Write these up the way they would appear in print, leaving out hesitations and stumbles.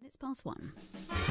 1:05.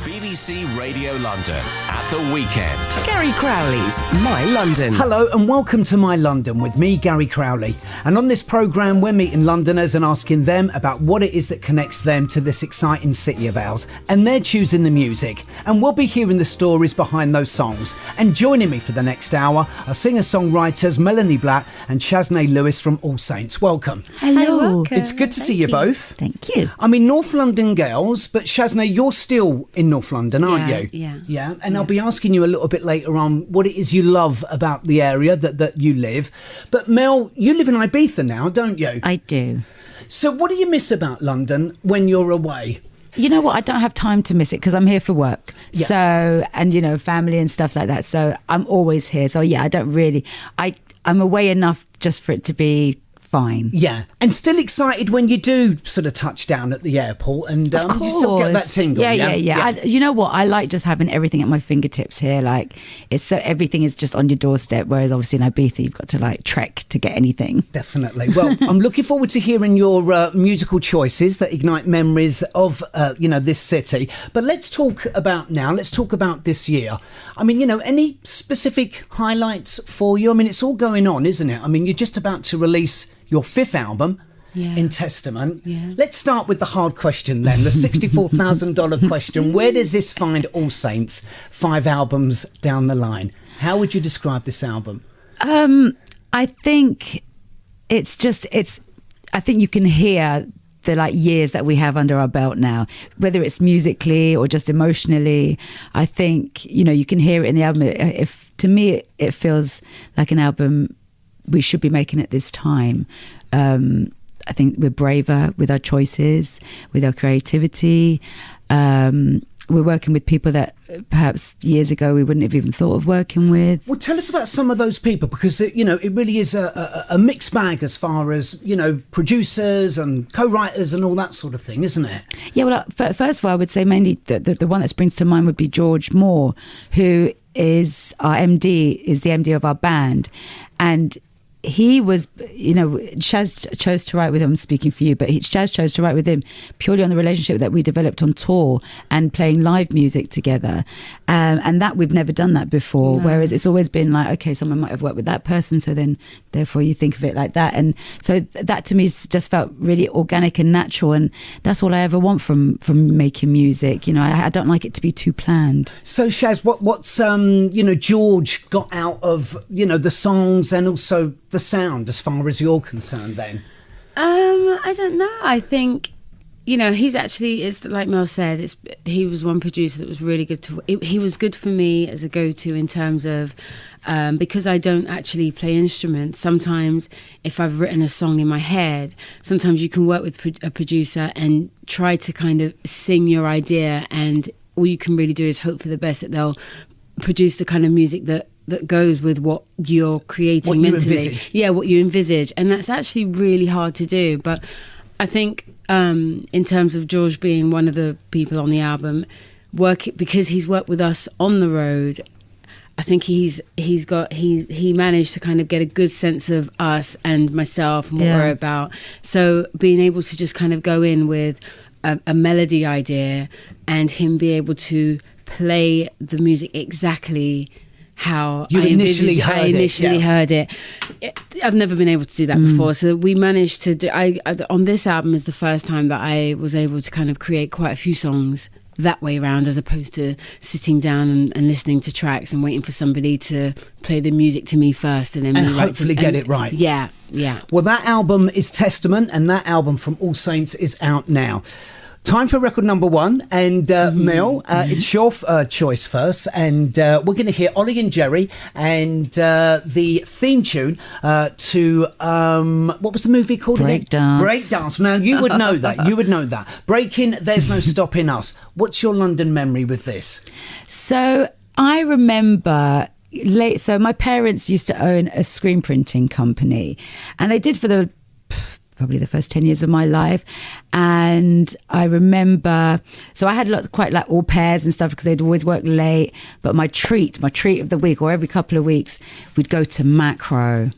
BBC Radio London at the weekend. Gary Crowley's My London. Hello and welcome to My London with me, Gary Crowley. And on this programme, we're meeting Londoners and asking them about what it is that connects them to this exciting city of ours. And they're choosing the music. And we'll be hearing the stories behind those songs. And joining me for the next hour are singer-songwriters Melanie Blatt and Shaznay Lewis from All Saints. Welcome. Hello. It's good to see you both. Thank you. I mean, North London girls, but Shaznay, you're still in North London, aren't you? Yeah. And I'll be asking you a little bit later on what it is you love about the area that you live. But Mel, you live in Ibiza now, don't you? I do. So what do you miss about London when you're away? You know what? I don't have time to miss it because I'm here for work. Yeah. So, and you know, family and stuff like that. So I'm always here. So yeah, I don't really, I'm away enough just for it to be fine. Yeah. And still excited when you do sort of touch down at the airport and you still get that tingle. Yeah. You know what? I like just having everything at my fingertips here. Like it's so everything is just on your doorstep. Whereas obviously in Ibiza, you've got to like trek to get anything. Definitely. Well, I'm looking forward to hearing your musical choices that ignite memories of, this city. But let's talk about this year. I mean, any specific highlights for you? I mean, it's all going on, isn't it? I mean, you're just about to release your 5th album, In Testament. Yeah. Let's start with the hard question then, the $64,000 question. Where does this find All Saints 5 albums down the line? How would you describe this album? I think I think you can hear the years that we have under our belt now, whether it's musically or just emotionally. I think, you can hear it in the album. To me, it feels like an album we should be making at this time. I think we're braver with our choices, with our creativity. We're working with people that perhaps years ago we wouldn't have even thought of working with. Well, tell us about some of those people, because it really is a mixed bag as far as producers and co-writers and all that sort of thing, isn't it? Yeah. Well, first of all, I would say mainly the one that springs to mind would be George Moore, who is our MD, is the MD of our band, and he was, Shaz chose to write with him, I'm speaking for you, but Shaz chose to write with him purely on the relationship that we developed on tour and playing live music together. And that we've never done that before, no. Whereas it's always been like, okay, someone might have worked with that person, so then therefore you think of it like that. And so that to me just felt really organic and natural, and that's all I ever want from making music. I don't like it to be too planned. So Shaz, what's George got out of the songs and also the sound as far as you're concerned then? I don't know. I think, he's actually, it's like Mel said, he was one producer that was really good he was good for me as a go-to in terms of, because I don't actually play instruments. Sometimes if I've written a song in my head, sometimes you can work with a producer and try to kind of sing your idea, and all you can really do is hope for the best, that they'll produce the kind of music that goes with what you're creating what mentally. You envisage. Yeah, what you envisage. And that's actually really hard to do. But I think in terms of George being one of the people on the album, because he's worked with us on the road, I think he managed to kind of get a good sense of us and myself and what we're about. So being able to just kind of go in with a melody idea and him be able to play the music exactly how I initially heard it. I've never been able to do that before. So we managed to do, on this album is the first time that I was able to kind of create quite a few songs that way around, as opposed to sitting down and listening to tracks and waiting for somebody to play the music to me first and then hopefully get it right. Yeah. Well, that album is Testament, and that album from All Saints is out now. Time for record number 1, and Mel, it's your choice first, and we're going to hear Ollie and Jerry and the theme tune to what was the movie called? Breakdance. Breakdance. Now you would know that. Breaking, There's No Stopping Us. What's your London memory with this? So I remember so my parents used to own a screen printing company, and they did for probably the first 10 years of my life. And I remember, so I had quite like au pairs and stuff, because they'd always work late. But my treat of the week, or every couple of weeks, we'd go to Macro.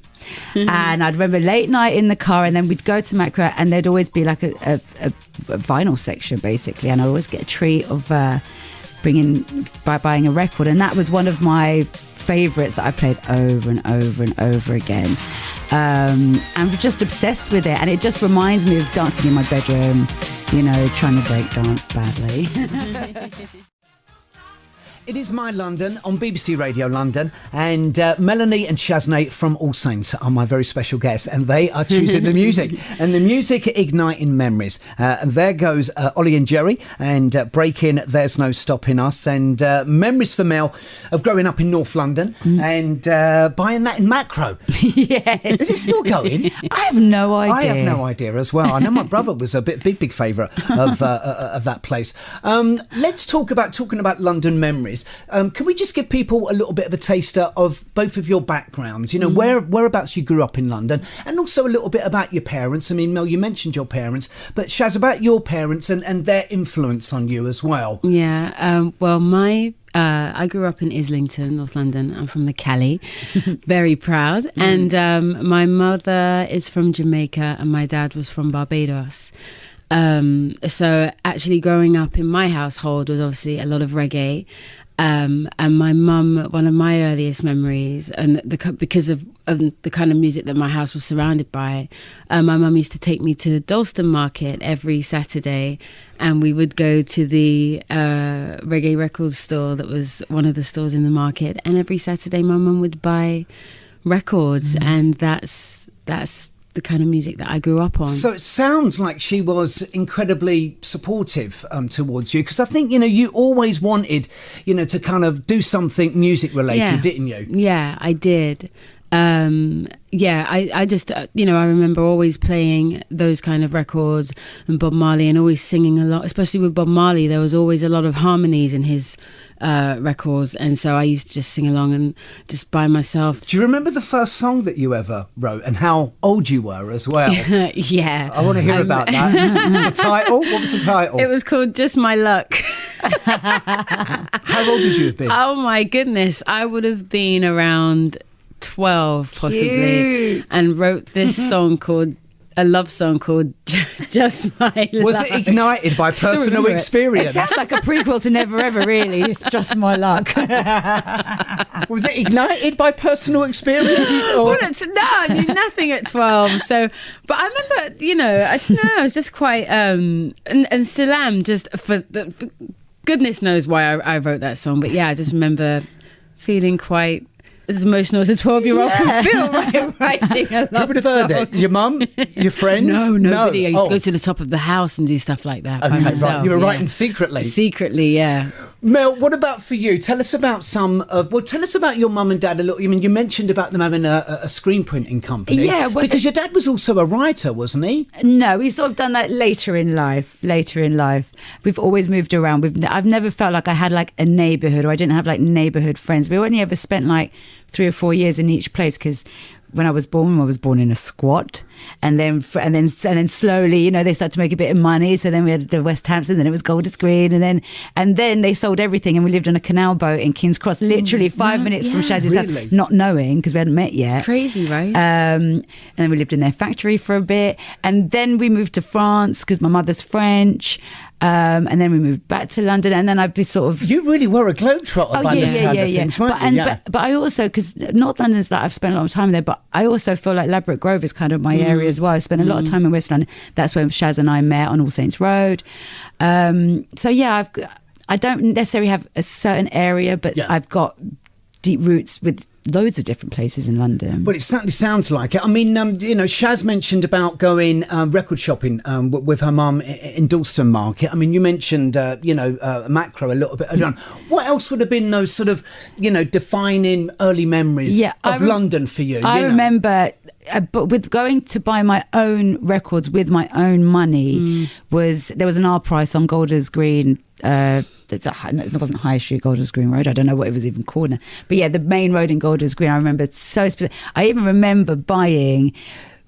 And I'd remember late night in the car, and then we'd go to Macro, and there'd always be like a vinyl section basically, and I'd always get a treat of buying a record, and that was one of my favourites that I played over and over and over again. I'm just obsessed with it, and it just reminds me of dancing in my bedroom, trying to break dance badly. It is My London on BBC Radio London, and Melanie and Shaznay from All Saints are my very special guests, and they are choosing the music, and the music igniting memories. And there goes Ollie and Jerry, and Breaking There's No Stopping Us, and memories for Mel of growing up in North London and buying that in Macro. Yes. Is it still going? I have no idea. I have no idea as well. I know my brother was a big favourite of that place. Let's talking about London memories. Can we just give people a little bit of a taster of both of your backgrounds? Whereabouts you grew up in London, and also a little bit about your parents. I mean, Mel, you mentioned your parents, but Shaz, about your parents and their influence on you as well. Yeah. I grew up in Islington, North London. I'm from the Cali, very proud. And my mother is from Jamaica, and my dad was from Barbados. So actually growing up in my household was obviously a lot of reggae. And my mum, one of my earliest memories, and because of the kind of music that my house was surrounded by, my mum used to take me to Dalston Market every Saturday, and we would go to the reggae records store that was one of the stores in the market, and every Saturday my mum would buy records, and that's the kind of music that I grew up on. So it sounds like she was incredibly supportive towards you, because I think, you always wanted, to kind of do something music related, didn't you? Yeah, I did. I just, I remember always playing those kind of records and Bob Marley, and always singing a lot, especially with Bob Marley. There was always a lot of harmonies in his records, and so I used to just sing along and just by myself. Do you remember the first song that you ever wrote, and how old you were as well? Yeah. I want to hear about that. The title? What was the title? It was called Just My Luck. How old would you have been? Oh my goodness, I would have been around 12 possibly. Cute. And wrote this song called a love song called Just My Luck. Was it ignited by personal experience? It sounds like a prequel to Never Ever, really. It's Just My Luck. Was it ignited by personal experience? Or? No, I knew nothing at 12. So, but I remember, I don't know, I was just quite, and still am, just for goodness knows why I wrote that song. But yeah, I just remember feeling quite as emotional as a 12-year-old can feel, right? Writing a love Who would have heard it? Your mum? Your friends? No, nobody. I used to go to the top of the house and do stuff like that by myself. Right. You were writing secretly? Secretly, yeah. Mel, what about for you? Tell us about tell us about your mum and dad a little. I mean, you mentioned about them having a screen printing company. Yeah. Well, because your dad was also a writer, wasn't he? No, he's sort of done that later in life. We've always moved around. I've never felt like I had like a neighbourhood, or I didn't have like neighbourhood friends. We only ever spent like 3 or 4 years in each place, because when I was born in a squat, and then slowly, they started to make a bit of money. So then we had the West Hampton, then it was Golders Green, and then they sold everything, and we lived on a canal boat in King's Cross, literally 5 minutes from Shaz's house, not knowing, because we hadn't met yet. It's crazy, right? And then we lived in their factory for a bit, and then we moved to France because my mother's French. And then we moved back to London, and then I'd be sort of... You really were a globetrotter by the sound of things, weren't you? But I also, because North London's like, I've spent a lot of time there, but I also feel like Ladbroke Grove is kind of my area as well. I spent a lot of time in West London. That's where Shaz and I met, on All Saints Road. So yeah, I don't necessarily have a certain area, but I've got deep roots with loads of different places in London. Well, it certainly sounds like it. I mean, Shaz mentioned about going record shopping with her mum in Dalston Market. I mean, you mentioned, Macro a little bit earlier on. What else would have been those sort of, defining early memories of London for you? I remember... but with going to buy my own records with my own money, there was an R price on Golders Green. It wasn't High Street, Golders Green Road. I don't know what it was even called now. But yeah, the main road in Golders Green, I remember I even remember buying...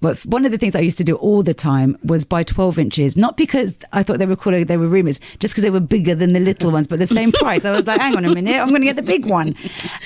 But one of the things I used to do all the time was buy 12 inches, not because I thought they were cool, they were rumours, just because they were bigger than the little ones, but the same price. I was like, hang on a minute, I'm going to get the big one.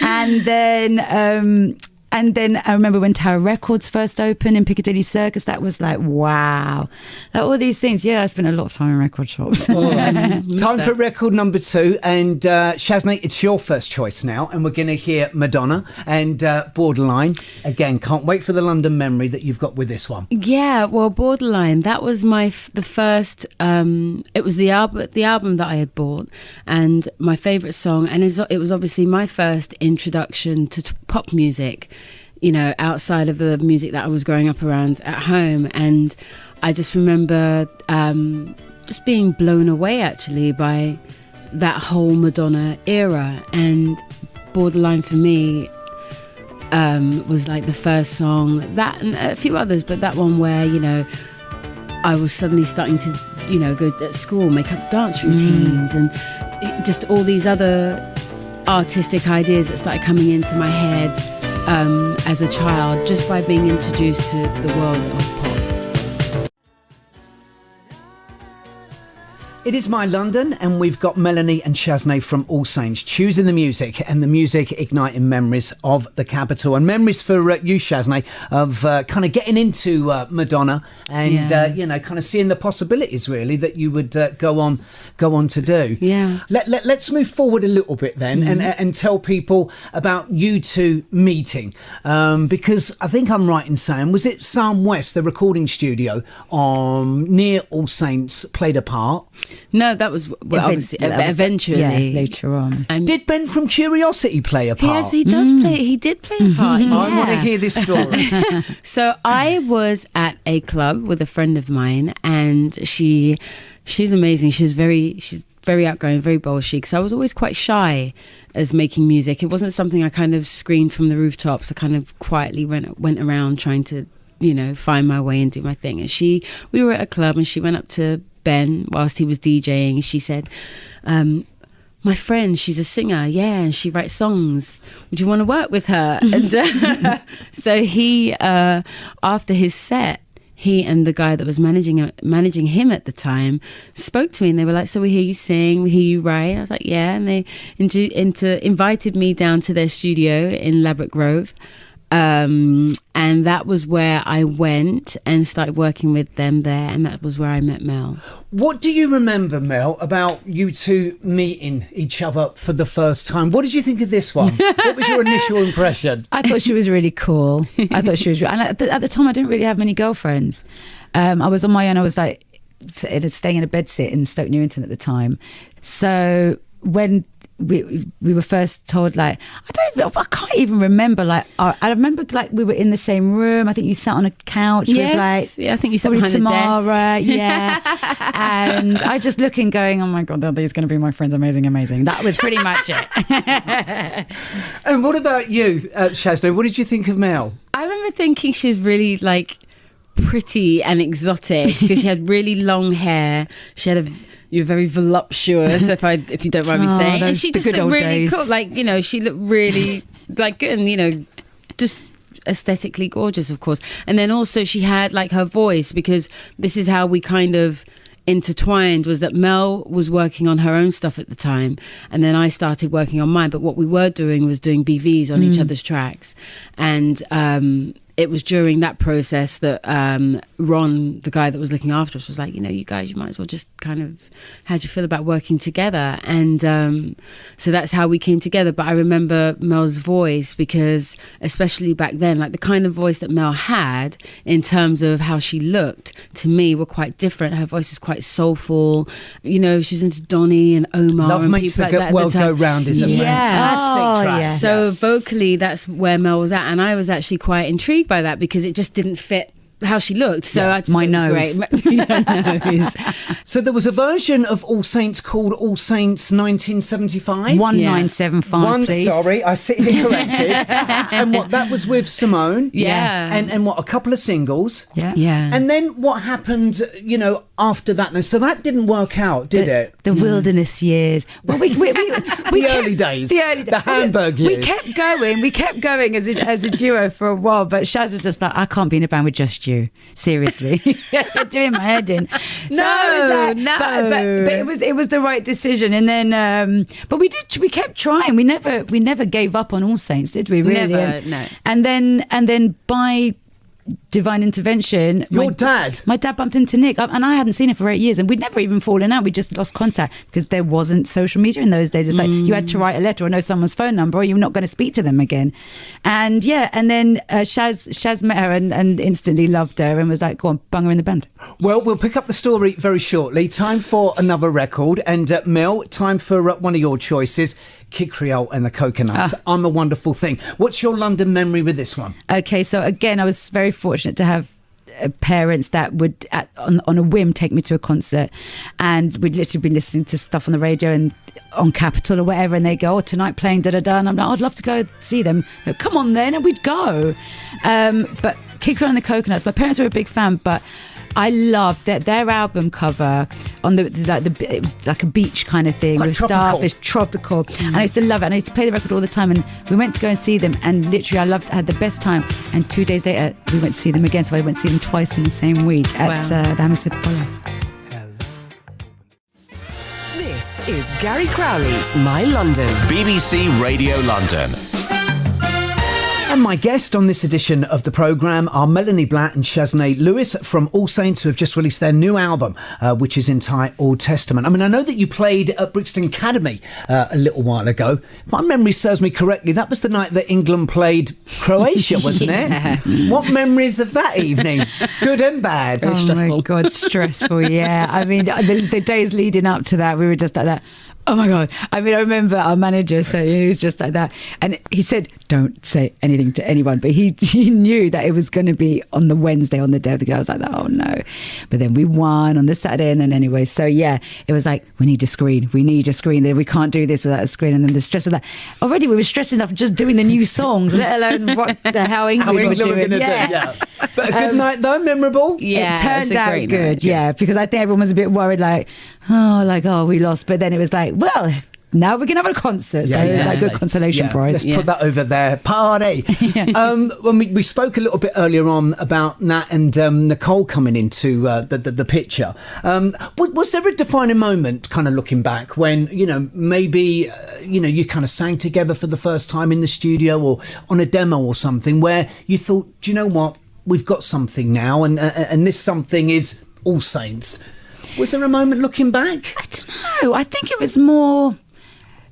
And then... And then I remember when Tower Records first opened in Piccadilly Circus, that was like, wow. Like all these things. Yeah, I spent a lot of time in record shops. All right. Time for record number 2. And Shaznay, it's your first choice now. And we're going to hear Madonna and Borderline. Again, can't wait for the London memory that you've got with this one. Yeah, well, Borderline, that was the first, it was the album that I had bought, and my favourite song, and it was obviously my first introduction to pop music, you know, outside of the music that I was growing up around at home. And I just remember just being blown away actually by that whole Madonna era. And Borderline for me was like the first song, that and a few others, but that one where, you know, I was suddenly starting to, you know, go at school, make up dance routines and just all these other artistic ideas that started coming into my head as a child, just by being introduced to the world of pop. It is My London, and we've got Melanie and Shaznay from All Saints choosing the music, and the music igniting memories of the capital, and memories for you, Shaznay, of kind of getting into Madonna and you know, kind of seeing the possibilities really that you would go on to do. Yeah. Let's move forward a little bit then, and tell people about you two meeting, because I think I'm right in saying, was it Psalm West, the recording studio near All Saints, played a part? No, that was obviously eventually. Yeah, later on. And did Ben from Curiosity play a part? yes, he does play. He did play a part. I want to hear this story. So I was at a club with a friend of mine, and she's amazing. She's very outgoing, very bolshy. Because I was always quite shy as making music. It wasn't something I kind of screamed from the rooftops. I kind of quietly went around trying to, you know, find my way and do my thing. And we were at a club, and she went up to Ben whilst he was DJing. She said, my friend, she's a singer, yeah, and she writes songs. Would you want to work with her? And so he, after his set, he and the guy that was managing him at the time spoke to me, and they were like, so we hear you sing, we hear you write. I was like, yeah. And they invited me down to their studio in Ladbroke Grove. And that was where I went and started working with them there, and that was where I met Mel. What do you remember, Mel, about you two meeting each other for the first time? What did you think of this one? What was your initial impression? I thought she was really cool. I thought she was, and at the time I didn't really have many girlfriends. I was on my own. I was like staying in a bedsit in Stoke Newington at the time. So when we were first told, like, I can't even remember, like, I remember like we were in the same room. I think you sat on a couch with like, yeah, I think you sat behind Tamara, the desk. Yeah. And I just looking going, oh my God, these going to be my friends, amazing. That was pretty much it. And what about you, Shaznay? What did you think of Mel? I remember thinking she was really like pretty and exotic because she had really long hair. You're very voluptuous, if you don't mind me saying. And she just looked really cool. Like, you know, she looked really like good and, you know, just aesthetically gorgeous, of course. And then also she had like her voice, because this is how we kind of intertwined, was that Mel was working on her own stuff at the time, and then I started working on mine. But what we were doing was doing BVs on each other's tracks. And it was during that process that Ron, the guy that was looking after us, was like, you know, you guys, you might as well just kind of, how do you feel about working together? And so that's how we came together. But I remember Mel's voice, because especially back then, like the kind of voice that Mel had in terms of how she looked, to me, were quite different. Her voice is quite soulful. You know, she was into Donny and Omar. Love and Makes people the like that World Go Round is a fantastic track. Yeah. So vocally, that's where Mel was at, and I was actually quite intrigued by that, because it just didn't fit how she looked. So I just my thought nose. it was great. Your nose. So there was a version of All Saints called All Saints 1975? 1975, please. Sorry, I sit here corrected. And what, that was with Simone? Yeah. And what, a couple of singles? Yeah. And then what happened, you know, after that? So that didn't work out, did it? The wilderness years. Well, we The early days. The Hamburg years. We kept going as a duo for a while, but Shaz was just like, I can't be in a band with just trust you. Seriously. You're doing my head in. No. But it was the right decision. And then, but we kept trying. We never gave up on All Saints, did we? Really? Never, no. And then by divine intervention, my dad bumped into Nick, and I hadn't seen him for 8 years, and we'd never even fallen out. We just lost contact because there wasn't social media in those days. It's like you had to write a letter or know someone's phone number, or you're not going to speak to them again. And then Shaz met her and instantly loved her and was like, go on, bung her in the band. Well, we'll pick up the story very shortly. Time for another record, and Mel, time for one of your choices. Kid Creole and the Coconuts. I'm a Wonderful Thing. What's your London memory with this one? Okay, so again, I was very fortunate to have parents that would on a whim take me to a concert, and we'd literally be listening to stuff on the radio and on Capital or whatever, and they go, tonight playing da-da-da, and I'm like, I'd love to go see them. They're like, come on then, and we'd go. But Kid Creole and the Coconuts, my parents were a big fan, but I loved their album cover on it was like a beach kind of thing, quite with tropical. starfish, tropical. And I used to love it. And I used to play the record all the time. And we went to go and see them, and literally I had the best time. And 2 days later, we went to see them again. So I went to see them twice in the same week at the Hammersmith Apollo. This is Gary Crowley's My London. BBC Radio London. And my guest on this edition of the programme are Melanie Blatt and Shaznay Lewis from All Saints, who have just released their new album, which is entitled Testament. I mean, I know that you played at Brixton Academy a little while ago. If my memory serves me correctly, that was the night that England played Croatia, wasn't it? What memories of that evening? Good and bad. Very stressful. My God, stressful, yeah. I mean, the days leading up to that, we were just like that. Oh my God. I mean, I remember our manager saying, he was just like that. And he said, don't say anything to anyone. But he knew that it was going to be on the Wednesday, on the day of the game. I was like, oh no. But then we won on the Saturday. And then anyway, so yeah, it was like, we need a screen. We need a screen. We can't do this without a screen. And then the stress of that. Already we were stressed enough just doing the new songs, let alone how England were doing. Do. Yeah. But a good night though, memorable? Yeah, it turned out great good. Night. Yeah, because I think everyone was a bit worried, we lost. But then it was like, well, now we're going to have a concert. So it's like a good consolation prize. Let's put that over there. Party. When we spoke a little bit earlier on about Nat and Nicole coming into the picture. Was there a defining moment, kind of looking back, when, maybe, you kind of sang together for the first time in the studio or on a demo or something, where you thought, do you know what? We've got something now, and this something is All Saints. Was there a moment looking back? I don't know. I think it was more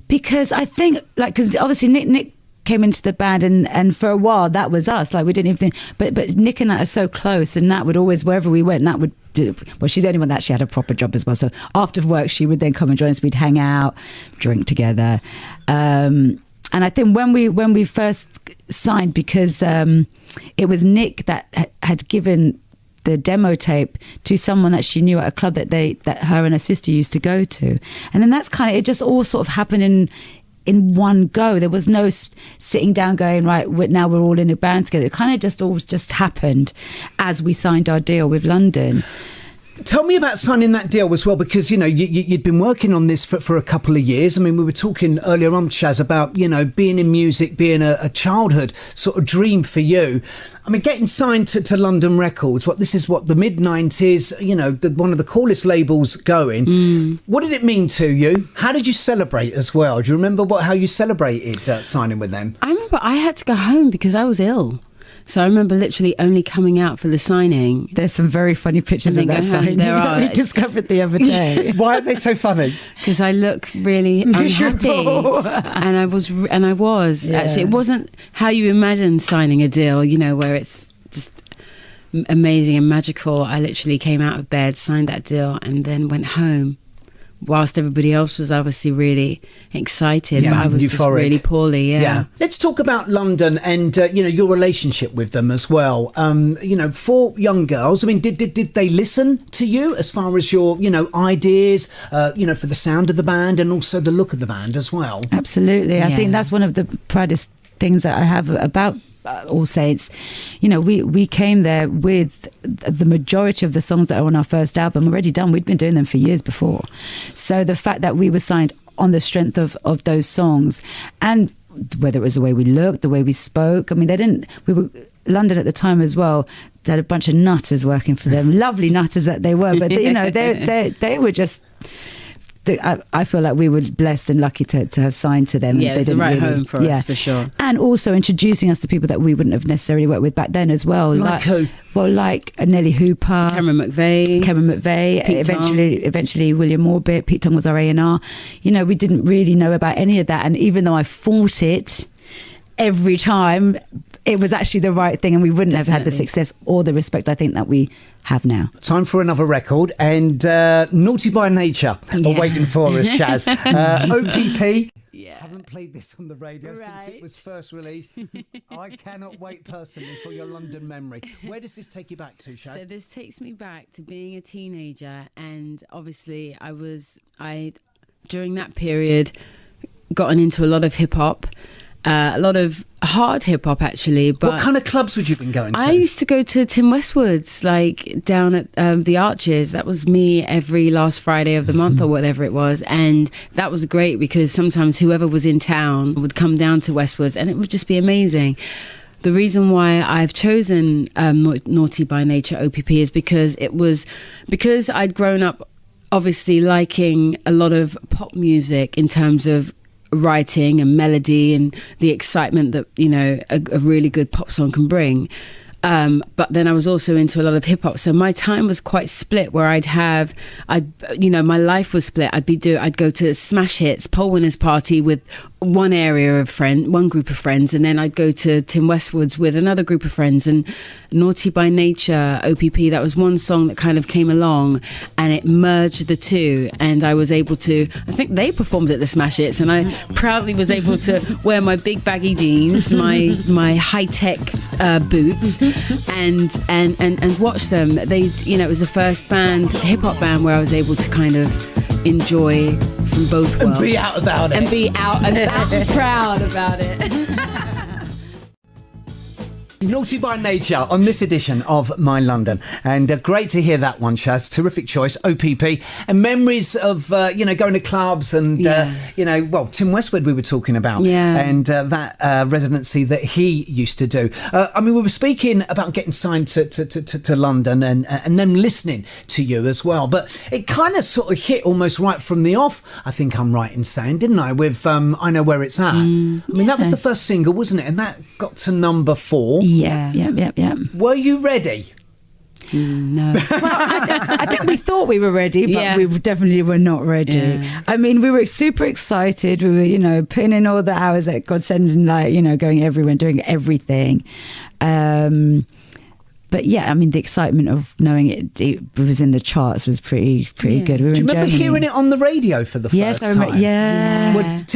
because I think, because obviously Nick came into the band and for a while that was us. We didn't even think, but Nick and Nat are so close, and Nat would always, wherever we went, Nat would, well, she's the only one that actually had a proper job as well. So after work, she would then come and join us. We'd hang out, drink together. And I think when we first signed, because it was Nick that had given the demo tape to someone that she knew at a club that her and her sister used to go to, and then that's kind of, it just all sort of happened in one go. There was no sitting down going, right, now we're all in a band together. It kind of just all just happened as we signed our deal with London. Tell me about signing that deal as well, because, you'd been working on this for a couple of years. I mean, we were talking earlier on, Shaz, about, being in music, being a childhood sort of dream for you. I mean, getting signed to London Records, this is the mid-90s, one of the coolest labels going. What did it mean to you? How did you celebrate as well? Do you remember how you celebrated signing with them? I remember I had to go home because I was ill. So I remember literally only coming out for the signing. There's some very funny pictures of that signing that we discovered the other day. Why are they so funny? Because I look really unhappy, and I was actually. It wasn't how you imagine signing a deal, where it's just amazing and magical. I literally came out of bed, signed that deal, and then went home. Whilst everybody else was obviously really excited, but I was euphoric. Just really poorly. Yeah. Let's talk about London and your relationship with them as well. For young girls, I mean, did they listen to you as far as your ideas, for the sound of the band and also the look of the band as well? Absolutely. I think that's one of the proudest things that I have about All Saints. We came there with the majority of the songs that are on our first album already done. We'd been doing them for years before. So the fact that we were signed on the strength of those songs, and whether it was the way we looked, the way we spoke, I mean, London at the time as well, they had a bunch of nutters working for them. Lovely nutters that they were, but they were just. I feel like we were blessed and lucky to have signed to them. Yeah, it was the right home for us, for sure. And also introducing us to people that we wouldn't have necessarily worked with back then as well. Like who? Well, like Nelly Hooper, Cameron McVeigh, eventually William Orbit, Pete Tong was our A&R. You know, we didn't really know about any of that, and even though I fought it every time, it was actually the right thing, and we wouldn't have had the success or the respect I think that we have now. Time for another record, and Naughty by Nature are waiting for us, Shaz. OPP. Yeah. Haven't played this on the radio since it was first released. I cannot wait personally for your London memory. Where does this take you back to, Shaz? So this takes me back to being a teenager, and obviously I during that period gotten into a lot of hip hop. A lot of hard hip hop, actually. But what kind of clubs would you been going to? I used to go to Tim Westwood's, like down at the Arches. That was me every last Friday of the month or whatever it was. And that was great because sometimes whoever was in town would come down to Westwood's and it would just be amazing. The reason why I've chosen Naughty by Nature OPP is because I'd grown up obviously liking a lot of pop music in terms of writing and melody and the excitement that, you know, a really good pop song can bring. But then I was also into a lot of hip hop. So my time was quite split where my life was split. I'd go to Smash Hits, Poll Winners Party with one group of friends, and then I'd go to Tim Westwood's with another group of friends. And Naughty by Nature, OPP, that was one song that kind of came along and it merged the two. And I was able to, I think they performed at the Smash Hits, and I proudly was able to wear my big baggy jeans, my high-tech boots, and watch them. It was the first hip hop band where I was able to kind of enjoy from both worlds. And be out about it. And be out and proud about it. Naughty by Nature on this edition of My London, and great to hear that one, Shaz. Terrific choice, OPP, and memories of going to clubs and Tim Westwood we were talking about, and that residency that he used to do. We were speaking about getting signed to London and them listening to you as well, but it kind of sort of hit almost right from the off. I think I'm right in saying, didn't I? With I Know Where It's At. That was the first single, wasn't it? And that got to number 4. Yeah. Were you ready? No. Well, I think we thought we were ready, but we definitely were not ready. Yeah. I mean, we were super excited. We were, putting in all the hours that God sends and going everywhere, doing everything. But yeah, I mean, the excitement of knowing it was in the charts was pretty good. We were Do you in remember Germany. hearing it on the radio for the first time? Yeah.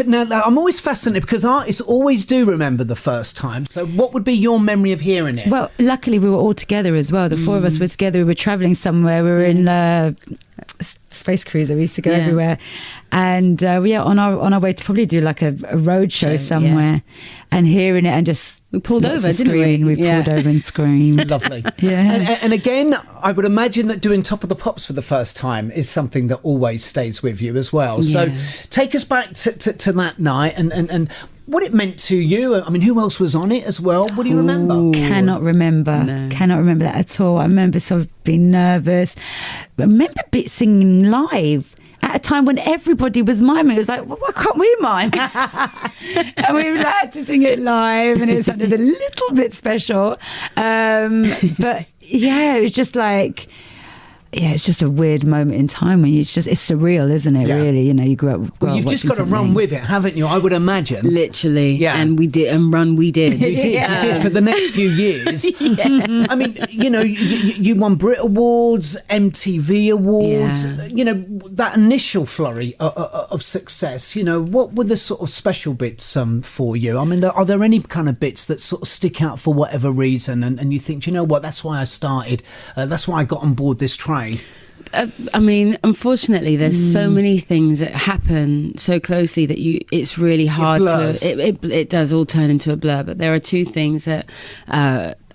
Now, I'm always fascinated because artists always do remember the first time. So what would be your memory of hearing it? Well, luckily we were all together as well. The four of us were together. We were travelling somewhere. We were in Space Cruiser. We used to go everywhere. And on our way to probably do like a road show somewhere, and hearing it and just we pulled over, didn't we? We pulled over and screamed. Lovely. Yeah. And again, I would imagine that doing Top of the Pops for the first time is something that always stays with you as well. Yeah. So take us back to that night and what it meant to you. I mean, who else was on it as well? What do you remember? Cannot remember. No. Cannot remember that at all. I remember sort of being nervous. I remember singing live at a time when everybody was miming. It was like, well, why can't we mime? And we had to sing it live, and it sounded a little bit special. But yeah, it was just like... Yeah, it's just a weird moment in time when it's surreal, isn't it? Yeah. Really, you grew up. Well, you've just got to run with it, haven't you? I would imagine. Literally, yeah. And we did, we did. You did for the next few years. Yeah. I mean, you won Brit Awards, MTV Awards. Yeah. That initial flurry of success. What were the sort of special bits for you? I mean, are there any kind of bits that sort of stick out for whatever reason, and you think, you know what, that's why I started. That's why I got on board this train. I mean, unfortunately, there's so many things that happen so closely that it's really hard to. It does all turn into a blur. But there are two things that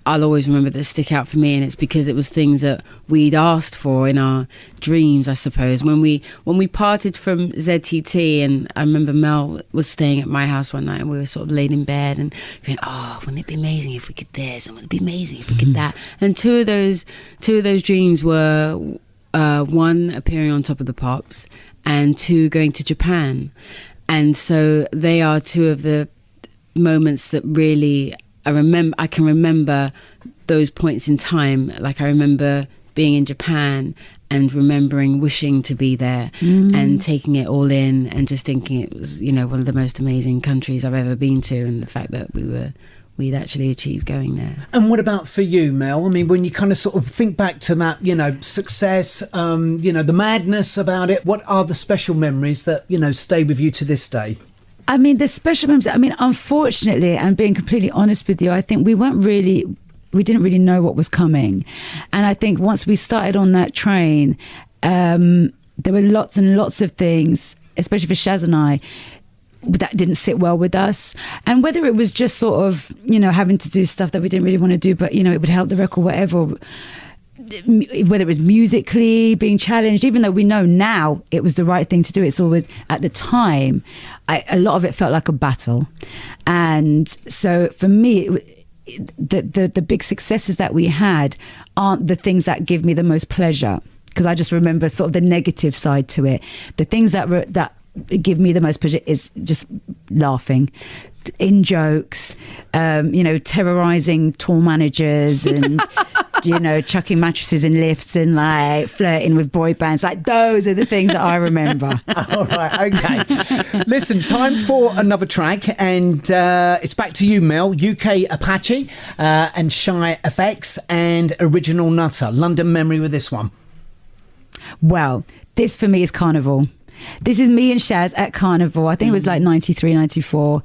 I'll always remember that stick out for me, and it's because it was things that we'd asked for in our dreams, I suppose. When we parted from ZTT, and I remember Mel was staying at my house one night, and we were sort of laid in bed and going, oh, wouldn't it be amazing if we could this, and wouldn't it be amazing if we could that? And two of those dreams were one, appearing on Top of the Pops, and two, going to Japan. And so they are two of the moments that really I can remember those points in time. Like, I remember being in Japan and remembering wishing to be there and taking it all in and just thinking it was, one of the most amazing countries I've ever been to, and the fact that we'd actually achieved going there. And what about for you, Mel? I mean, when you kind of sort of think back to that, success, the madness about it, what are the special memories that, stay with you to this day? I mean, the special memories, unfortunately, and being completely honest with you, I think we didn't really know what was coming. And I think once we started on that train, there were lots and lots of things, especially for Shaz and I, that didn't sit well with us. And whether it was just sort of, having to do stuff that we didn't really want to do, but, it would help the record, whatever, whether it was musically being challenged, even though we know now it was the right thing to do, it's always, at the time, a lot of it felt like a battle. And so for me, the big successes that we had aren't the things that give me the most pleasure, because I just remember sort of the negative side to it. The things that give me the most pleasure is just laughing, in jokes, terrorizing tour managers and chucking mattresses in lifts and like flirting with boy bands. Like, those are the things that I remember. All right, okay. Listen, time for another track, and it's back to you, Mel. UK Apache and Shy FX and Original Nutter. London memory with this one. Well, this for me is Carnival. This is me and Shaz at Carnival. I think it was like 93, 94.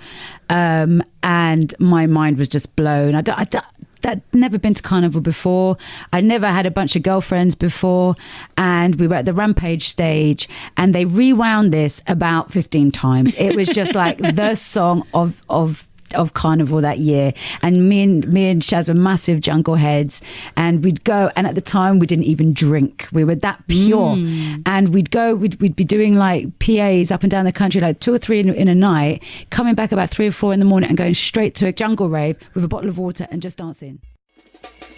And my mind was just blown. I'd never been to Carnival before. I'd never had a bunch of girlfriends before. And we were at the Rampage stage, and they rewound this about 15 times. It was just like the song of Carnival that year. And me and Shaz were massive jungle heads, and we'd go, and at the time we didn't even drink, we were that pure. And we'd be doing like PAs up and down the country, like 2 or 3 in a night, coming back about 3 or 4 in the morning and going straight to a jungle rave with a bottle of water and just dancing.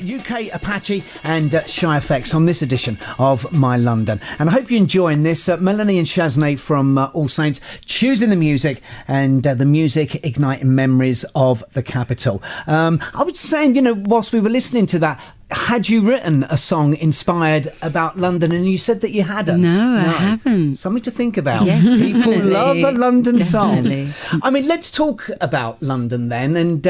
UK Apache and Shy FX on this edition of My London. And I hope you're enjoying this. Melanie and Shaznay from All Saints, choosing the music, and the music igniting memories of the capital. I was saying, whilst we were listening to that, had you written a song inspired about London? And you said that you hadn't. No, I haven't. Something to think about. Yes, People definitely. love a London Definitely. song. I mean, let's talk about London then. And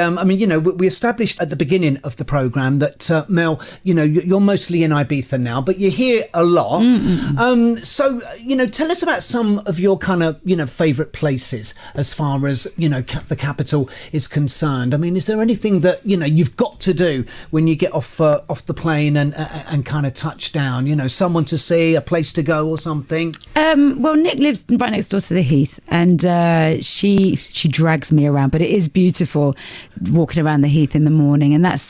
we established at the beginning of the programme that, Mel, you're mostly in Ibiza now, but you're here a lot. So, tell us about some of your kind of, favourite places as far as, the capital is concerned. I mean, is there anything that, you've got to do when you get off the plane and kind of touch down? Someone to see, a place to go or something? Well, Nick lives right next door to the Heath, and she drags me around, but it is beautiful walking around the Heath in the morning, and that's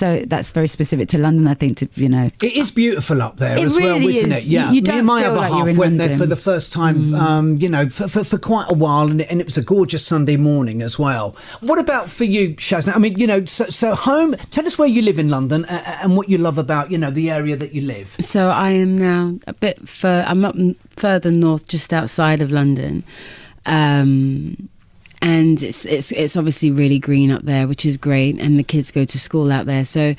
very specific to London, I think. It is beautiful up there it as really well, isn't is. it? Yeah, you me and my feel other like half you're in went there London. for the first time, for quite a while, and it was a gorgeous Sunday morning as well. What about for you, Shaznay? I mean, so home. Tell us where you live in London and what you love about the area that you live. So I am now I'm up further north, just outside of London, and it's obviously really green up there, which is great, and the kids go to school out there. So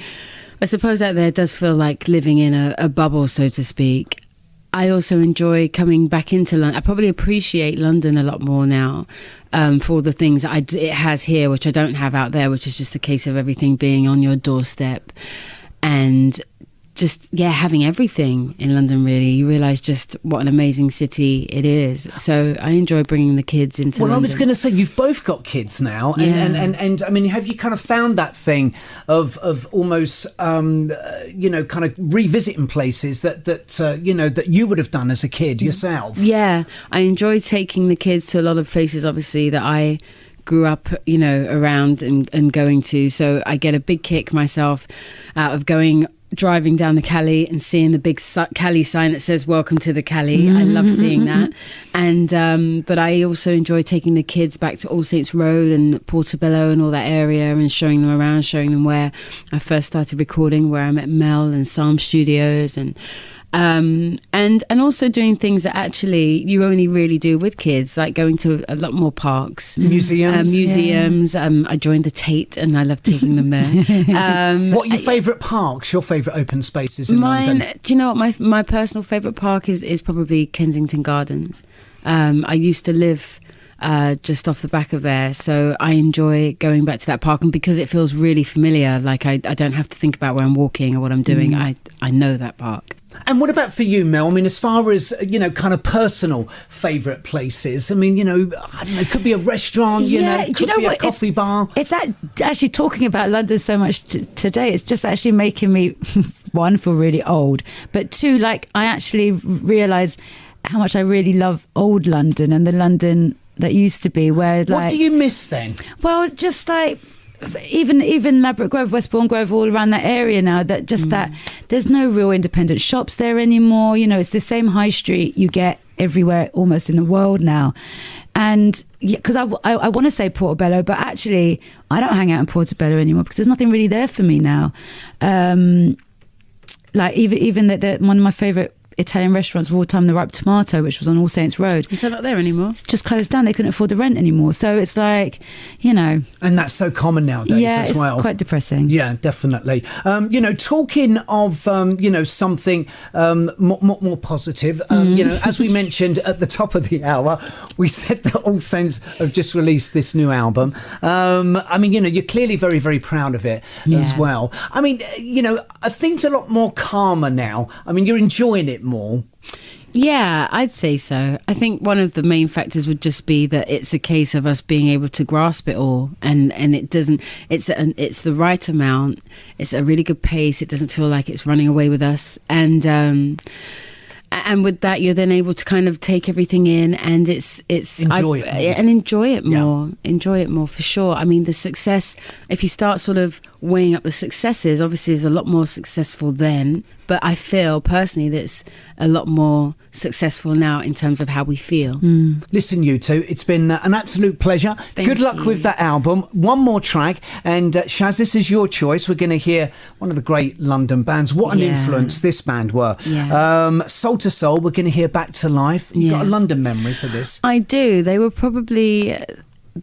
I suppose out there does feel like living in a bubble, so to speak. I also enjoy coming back into London. I probably appreciate London a lot more now for all the things that it has here, which I don't have out there, which is just a case of everything being on your doorstep. And just, having everything in London, really. You realise just what an amazing city it is. So I enjoy bringing the kids into London. Well, I was going to say, you've both got kids now. And I mean, have you kind of found that thing of almost, kind of revisiting places that you would have done as a kid yourself? Yeah, I enjoy taking the kids to a lot of places, obviously, that I grew up, you know, around and going to. So I get a big kick myself out of driving down the Cali and seeing the big Cali sign that says "Welcome to the Cali." I love seeing that, and but I also enjoy taking the kids back to All Saints Road and Portobello and all that area and showing them around, showing them where I first started recording, where I met Mel and Psalm Studios, and also doing things that actually you only really do with kids, like going to a lot more parks, museums. I joined the Tate, and I love taking them there. What are your favourite parks? Your favourite open spaces in London? Do you know what my personal favourite park is? Probably Kensington Gardens. I used to live just off the back of there, so I enjoy going back to that park, and because it feels really familiar, like I don't have to think about where I'm walking or what I'm doing. I know that park. And what about for you, Mel? I mean, as far as, you know, kind of personal favourite places, I mean, you know, I don't know, it could be a restaurant, it could be a coffee bar. It's actually talking about London so much today, it's just actually making me, one, feel really old, but two, like, I actually realise how much I really love old London and the London that used to be, where, like... What do you miss then? Well, just like... Even Ladbroke Grove, Westbourne Grove, all around that area now, that just that there's no real independent shops there anymore. You know, it's the same high street you get everywhere almost in the world now. And because I want to say Portobello, but actually I don't hang out in Portobello anymore because there's nothing really there for me now. Like even that one of my favourite Italian restaurants of all time, the Ripe Tomato, which was on All Saints Road. Is that not there anymore? It's just closed down. They couldn't afford the rent anymore. So it's like, you know. And that's so common nowadays as well. Yeah, it's quite depressing. Yeah, definitely. You know, talking of, you know, something more positive, you know, as we mentioned at the top of the hour, we said that All Saints have just released this new album. I mean, you know, you're clearly very, very proud of it as well. I mean, you know, are things a lot more calmer now? I mean, you're enjoying it more. Yeah, I'd say so. I think one of the main factors would just be that it's a case of us being able to grasp it all, and it doesn't. It's the right amount. It's a really good pace. It doesn't feel like it's running away with us, and with that, you're then able to kind of take everything in, and enjoy it more. Enjoy it more for sure. I mean, the success. If you start sort of weighing up the successes, obviously, it's a lot more successful then. But I feel personally that it's a lot more successful now in terms of how we feel. Listen, you two, it's been an absolute pleasure. Good luck with that album. One more track, and Shaz, this is your choice. We're going to hear one of the great London bands. What an influence this band were. Soul to Soul, we're going to hear Back to Life. You've got a London memory for this. I do. They were probably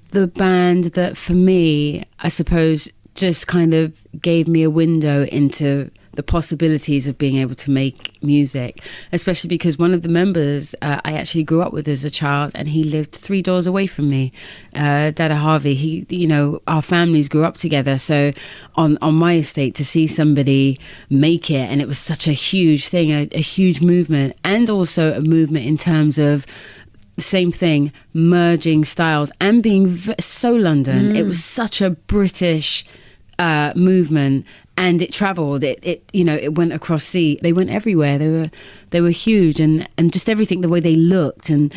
the band that, for me, I suppose, just kind of gave me a window into the possibilities of being able to make music, especially because one of the members I actually grew up with as a child, and he lived 3 doors away from me, Dada Harvey. He, you know, our families grew up together, so on my estate, to see somebody make it, and it was such a huge thing, a huge movement, and also a movement in terms of the same thing, merging styles and being so London. It was such a British movement, and it travelled. It you know, it went across sea. They went everywhere. They were huge, and just everything, the way they looked and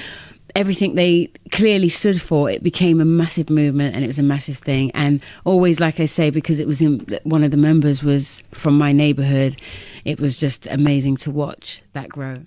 everything they clearly stood for. It became a massive movement, and it was a massive thing. And always, like I say, because it was one of the members was from my neighbourhood, it was just amazing to watch that grow.